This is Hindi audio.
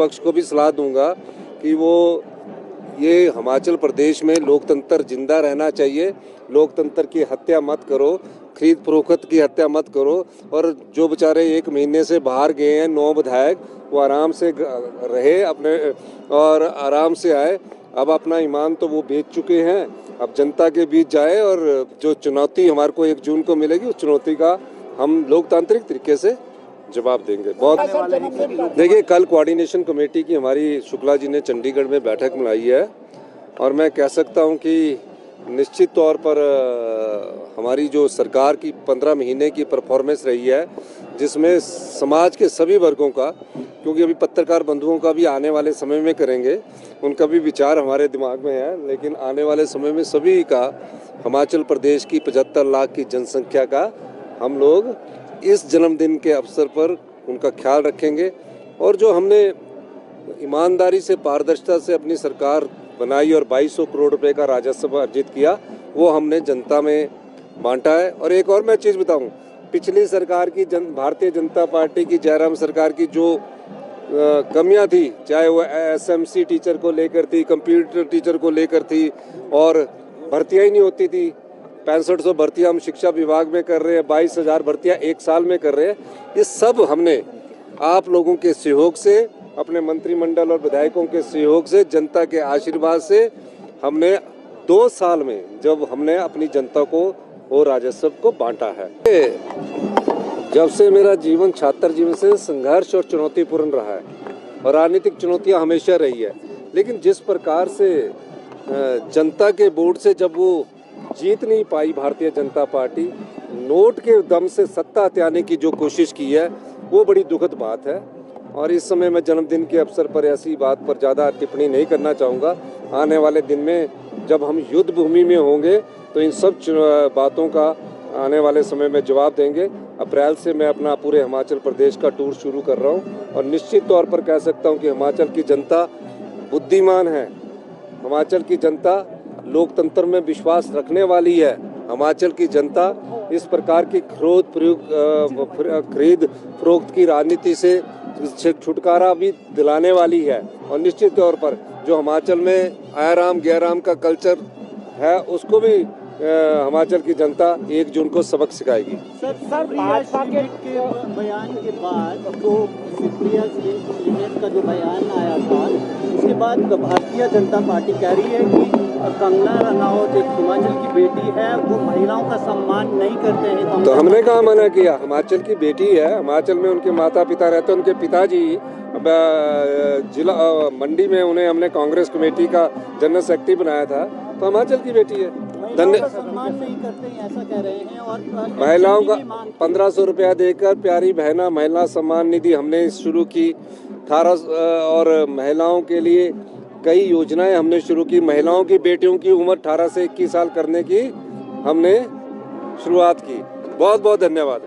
विपक्ष को भी सलाह दूंगा कि वो ये हिमाचल प्रदेश में लोकतंत्र जिंदा रहना चाहिए। लोकतंत्र की हत्या मत करो, खरीद फरोख्त की हत्या मत करो। और जो बेचारे 1 महीने से बाहर गए हैं 9 विधायक, वो आराम से रहे अपने और आराम से आए। अब अपना ईमान तो वो बेच चुके हैं, अब जनता के बीच जाए और जो चुनौती हमारे को 1 जून को मिलेगी उस चुनौती का हम लोकतांत्रिक तरीके से जवाब देंगे। बहुत देखिए, कल कोऑर्डिनेशन कमेटी की हमारी शुक्ला जी ने चंडीगढ़ में बैठक बुलाई है और मैं कह सकता हूं कि निश्चित तौर पर हमारी जो सरकार की 15 महीने की परफॉर्मेंस रही है, जिसमें समाज के सभी वर्गों का, क्योंकि अभी पत्रकार बंधुओं का भी आने वाले समय में करेंगे, उनका भी विचार हमारे दिमाग में है, लेकिन आने वाले समय में सभी का, हिमाचल प्रदेश की 75 लाख की जनसंख्या का हम लोग इस जन्मदिन के अवसर पर उनका ख्याल रखेंगे। और जो हमने ईमानदारी से, पारदर्शिता से अपनी सरकार बनाई और 2200 करोड़ रुपए का राजस्व अर्जित किया, वो हमने जनता में बांटा है। और एक और मैं चीज़ बताऊं, पिछली सरकार की भारतीय जनता पार्टी की जयराम सरकार की जो कमियां थी, चाहे वो एसएमसी टीचर को लेकर थी, कंप्यूटर टीचर को लेकर थी, और भर्तियां ही नहीं होती थी। 6500 भर्तियां हम शिक्षा विभाग में कर रहे हैं, 22,000 भर्तियां 1 साल में कर रहे हैं। ये सब हमने आप लोगों के सहयोग से, अपने मंत्रिमंडल और विधायकों के सहयोग से, जनता के आशीर्वाद से हमने 2 साल में जब हमने अपनी जनता को और राजस्व को बांटा है। जब से मेरा जीवन छात्र जीवन से संघर्ष और चुनौतीपूर्ण रहा है और राजनीतिक चुनौतियां हमेशा रही है, लेकिन जिस प्रकार से जनता के वोट से जब वो जीत नहीं पाई भारतीय जनता पार्टी, नोट के दम से सत्ता हथियाने की जो कोशिश की है, वो बड़ी दुखद बात है। और इस समय मैं जन्मदिन के अवसर पर ऐसी बात पर ज़्यादा टिप्पणी नहीं करना चाहूँगा। आने वाले दिन में जब हम युद्ध भूमि में होंगे तो इन सब बातों का आने वाले समय में जवाब देंगे। अप्रैल से मैं अपना पूरे हिमाचल प्रदेश का टूर शुरू कर रहा हूँ और निश्चित तौर पर कह सकता हूँ कि हिमाचल की जनता बुद्धिमान है, हिमाचल की जनता लोकतंत्र में विश्वास रखने वाली है, हिमाचल की जनता इस प्रकार की खरीद फरोख्त की राजनीति से छुटकारा भी दिलाने वाली है। और निश्चित तौर पर जो हिमाचल में आराम गैराम का कल्चर है, उसको भी हिमाचल की जनता 1 जून को सबक सिखाएगी। सर भाजपा के बयान के बाद जो सुप्रिया लिमिट का जो बयान आया था, उसके बाद भारतीय जनता पार्टी कह रही है कि कंगना रनौत एक हिमाचल की बेटी है, वो महिलाओं का सम्मान नहीं करते हैं। तो हमने कहाँ मना किया? हिमाचल की बेटी है, हिमाचल में उनके माता पिता रहते हैं, उनके पिताजी जिला मंडी में, उन्हें हमने कांग्रेस कमेटी का जनरल सेक्रेटरी बनाया था, तो हिमाचल की बेटी है। सम्मान नहीं करते हैं ऐसा कह रहे हैं। और महिलाओं का 1500 रुपया देकर प्यारी बहना महिला सम्मान निधि हमने शुरू की। 18 और महिलाओं के लिए कई योजनाएं हमने शुरू की। महिलाओं की बेटियों की उम्र 18 से 21 साल करने की हमने शुरुआत की। बहुत बहुत धन्यवाद।